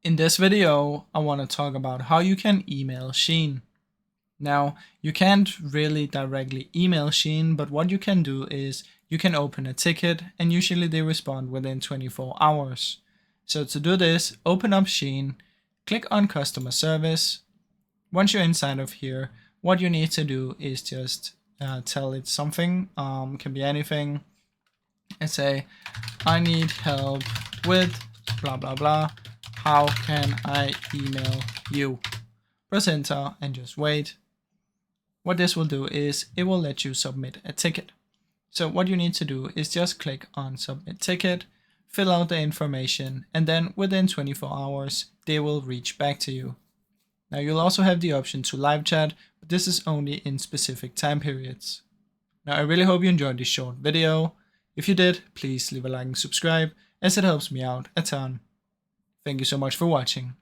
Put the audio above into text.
In this video, I want to talk about how you can email Shein. Now, you can't really directly email Shein, but what you can do is you can open a ticket and usually they respond within 24 hours. So to do this, open up Shein, click on customer service. Once you're inside of here, what you need to do is just tell it something, can be anything, and say, I need help with blah blah blah. How can I email you? Press enter and just wait. What this will do is it will let you submit a ticket. So what you need to do is just click on submit ticket, fill out the information, and then within 24 hours, they will reach back to you. Now you'll also have the option to live chat, but this is only in specific time periods. Now I really hope you enjoyed this short video. If you did, please leave a like and subscribe as it helps me out a ton. Thank you so much for watching.